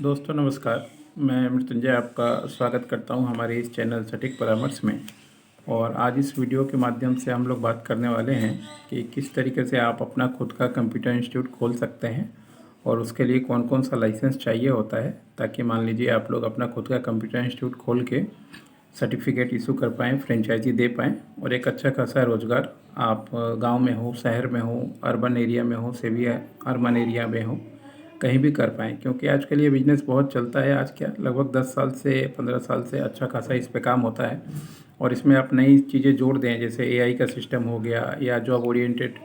दोस्तों नमस्कार। मैं मृत्युंजय आपका स्वागत करता हूं हमारे इस चैनल सटीक परामर्श में। और आज इस वीडियो के माध्यम से हम लोग बात करने वाले हैं कि किस तरीके से आप अपना खुद का कंप्यूटर इंस्टीट्यूट खोल सकते हैं और उसके लिए कौन कौन सा लाइसेंस चाहिए होता है, ताकि मान लीजिए आप लोग अपना खुद का कंप्यूटर इंस्टीट्यूट खोल के सर्टिफिकेट इशू कर पाएँ, फ्रेंचाइजी दे पाएँ और एक अच्छा खासा रोज़गार आप गाँव में हो, शहर में हो, अर्बन एरिया में हो, सेमी अर्बन एरिया में हो, कहीं भी कर पाएँ। क्योंकि आजकल ये बिज़नेस बहुत चलता है। आज क्या लगभग 10 साल से 15 साल से अच्छा खासा इस पे काम होता है। और इसमें आप नई चीज़ें जोड़ दें, जैसे एआई का सिस्टम हो गया या जॉब ओरिएंटेड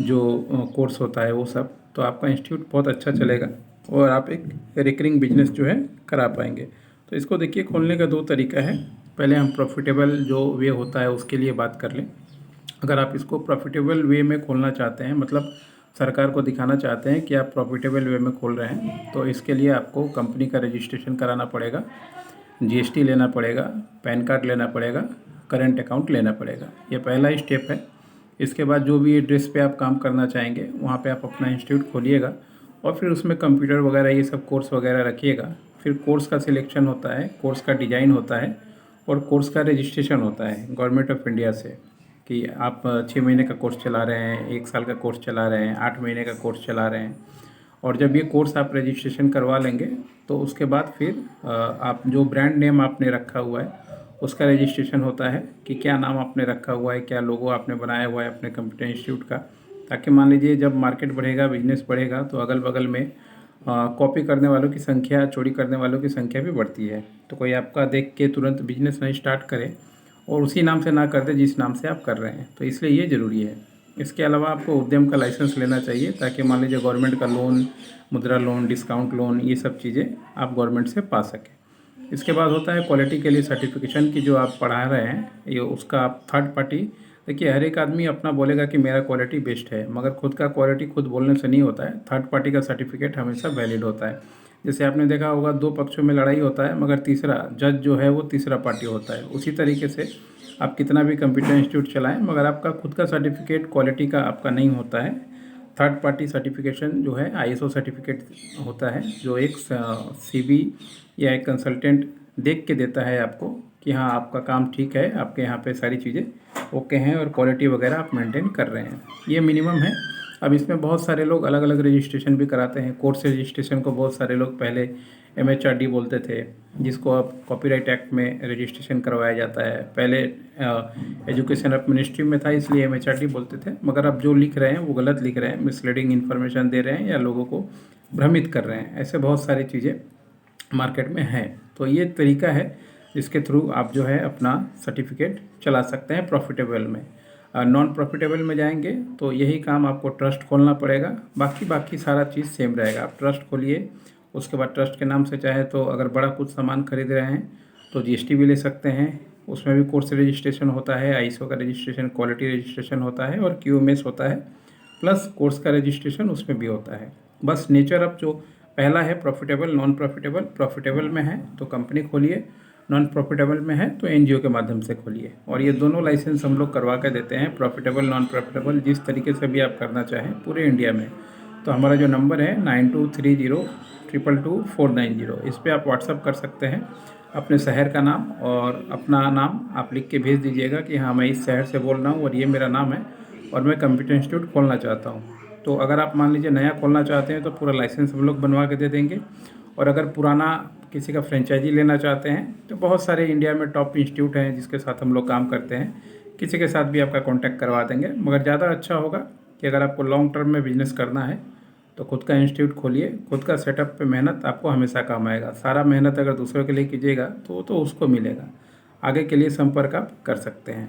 जो कोर्स होता है वो सब, तो आपका इंस्टीट्यूट बहुत अच्छा चलेगा और आप एक रिकरिंग बिजनेस जो है करा पाएंगे। तो इसको देखिए, खोलने का 2 तरीका है। पहले हम प्रॉफिटेबल जो वे होता है उसके लिए बात कर लें। अगर आप इसको प्रॉफिटेबल वे में खोलना चाहते हैं, मतलब सरकार को दिखाना चाहते हैं कि आप प्रॉफिटेबल वे में खोल रहे हैं, तो इसके लिए आपको कंपनी का रजिस्ट्रेशन कराना पड़ेगा, जीएसटी लेना पड़ेगा, पैन कार्ड लेना पड़ेगा, करंट अकाउंट लेना पड़ेगा। ये पहला स्टेप है। इसके बाद जो भी एड्रेस पे आप काम करना चाहेंगे वहाँ पे आप अपना इंस्टीट्यूट खोलिएगा और फिर उसमें कंप्यूटर वगैरह ये सब कोर्स वगैरह रखिएगा। फिर कोर्स का सिलेक्शन होता है, कोर्स का डिज़ाइन होता है और कोर्स का रजिस्ट्रेशन होता है गवर्नमेंट ऑफ इंडिया से कि आप 6 महीने का कोर्स चला रहे हैं, 1 साल का कोर्स चला रहे हैं, 8 महीने का कोर्स चला रहे हैं। और जब ये कोर्स आप रजिस्ट्रेशन करवा लेंगे तो उसके बाद फिर आप जो ब्रांड नेम आपने रखा हुआ है उसका रजिस्ट्रेशन होता है कि क्या नाम आपने रखा हुआ है, क्या लोगो आपने बनाया हुआ है अपने कंप्यूटर इंस्टीट्यूट का, ताकि मान लीजिए जब मार्केट बढ़ेगा, बिजनेस बढ़ेगा, तो अगल बगल में कॉपी करने वालों की संख्या, चोरी करने वालों की संख्या भी बढ़ती है। तो कोई आपका देख के तुरंत बिजनेस नहीं स्टार्ट करे और उसी नाम से ना कर दे जिस नाम से आप कर रहे हैं। तो इसलिए ये ज़रूरी है। इसके अलावा आपको उद्यम का लाइसेंस लेना चाहिए, ताकि मान लीजिए गवर्नमेंट का लोन, मुद्रा लोन, डिस्काउंट लोन, ये सब चीज़ें आप गवर्नमेंट से पा सकें। इसके बाद होता है क्वालिटी के लिए सर्टिफिकेशन की जो आप पढ़ा रहे हैं, ये उसका आप थर्ड पार्टी, देखिए हर एक आदमी अपना बोलेगा कि मेरा क्वालिटी बेस्ट है, मगर खुद का क्वालिटी खुद बोलने से नहीं होता है। थर्ड पार्टी का सर्टिफिकेट हमेशा वैलिड होता है। जैसे आपने देखा होगा 2 पक्षों में लड़ाई होता है, मगर तीसरा जज जो है वो तीसरा पार्टी होता है। उसी तरीके से आप कितना भी कंप्यूटर इंस्टीट्यूट चलाएं, मगर आपका खुद का सर्टिफिकेट क्वालिटी का आपका नहीं होता है। थर्ड पार्टी सर्टिफिकेशन जो है आईएसओ सर्टिफिकेट होता है, जो एक सीबी या एक कंसल्टेंट देख के देता है आपको कि हाँ आपका काम ठीक है, आपके यहाँ पे सारी चीज़ें ओके हैं और क्वालिटी वगैरह आप मेंटेन कर रहे हैं। ये मिनिमम है। अब इसमें बहुत सारे लोग अलग अलग रजिस्ट्रेशन भी कराते हैं। कोर्स रजिस्ट्रेशन को बहुत सारे लोग पहले एमएचआरडी बोलते थे, जिसको अब कॉपीराइट एक्ट में रजिस्ट्रेशन करवाया जाता है। पहले एजुकेशन ऑफ मिनिस्ट्री में था, इसलिए एमएचआरडी बोलते थे, मगर अब जो लिख रहे हैं वो गलत लिख रहे हैं, मिसलीडिंग इन्फॉर्मेशन दे रहे हैं या लोगों को भ्रमित कर रहे हैं। ऐसे बहुत सारी चीज़ें मार्केट में हैं। तो ये तरीका है जिसके थ्रू आप जो है अपना सर्टिफिकेट चला सकते हैं प्रॉफिटेबल में। नॉन प्रॉफिटेबल में जाएंगे तो यही काम आपको ट्रस्ट खोलना पड़ेगा। बाकी सारा चीज़ सेम रहेगा। आप ट्रस्ट खोलिए, उसके बाद ट्रस्ट के नाम से चाहे तो अगर बड़ा कुछ सामान खरीद रहे हैं तो जीएसटी भी ले सकते हैं। उसमें भी कोर्स रजिस्ट्रेशन होता है, आईएसओ का रजिस्ट्रेशन, क्वालिटी रजिस्ट्रेशन होता है और क्यूएमएस होता है, प्लस कोर्स का रजिस्ट्रेशन उसमें भी होता है। बस नेचर अब जो पहला है प्रॉफिटेबल, नॉन प्रॉफिटेबल, प्रॉफिटेबल में है तो कंपनी खोलिए, नॉन प्रॉफिटेबल में है तो एनजीओ के माध्यम से खोलिए। और ये दोनों लाइसेंस हम लोग करवा कर देते हैं, प्रॉफिटेबल, नॉन प्रॉफिटेबल, जिस तरीके से भी आप करना चाहें पूरे इंडिया में। तो हमारा जो नंबर है 9230222490, इस पर आप व्हाट्सअप कर सकते हैं। अपने शहर का नाम और अपना नाम आप लिख के भेज दीजिएगा कि हाँ मैं इस शहर से बोल रहा हूँ और ये मेरा नाम है और मैं कंप्यूटर इंस्टीट्यूट खोलना चाहता हूँ। तो अगर आप मान लीजिए नया खोलना चाहते हैं तो पूरा लाइसेंस हम लोग बनवा के दे देंगे। और अगर पुराना किसी का फ्रेंचाइजी लेना चाहते हैं तो बहुत सारे इंडिया में टॉप इंस्टीट्यूट हैं जिसके साथ हम लोग काम करते हैं, किसी के साथ भी आपका कांटेक्ट करवा देंगे। मगर ज़्यादा अच्छा होगा कि अगर आपको लॉन्ग टर्म में बिजनेस करना है तो खुद का इंस्टीट्यूट खोलिए। खुद का सेटअप पे मेहनत आपको हमेशा काम आएगा। सारा मेहनत अगर दूसरों के लिए कीजिएगा तो उसको मिलेगा। आगे के लिए संपर्क आप कर सकते हैं।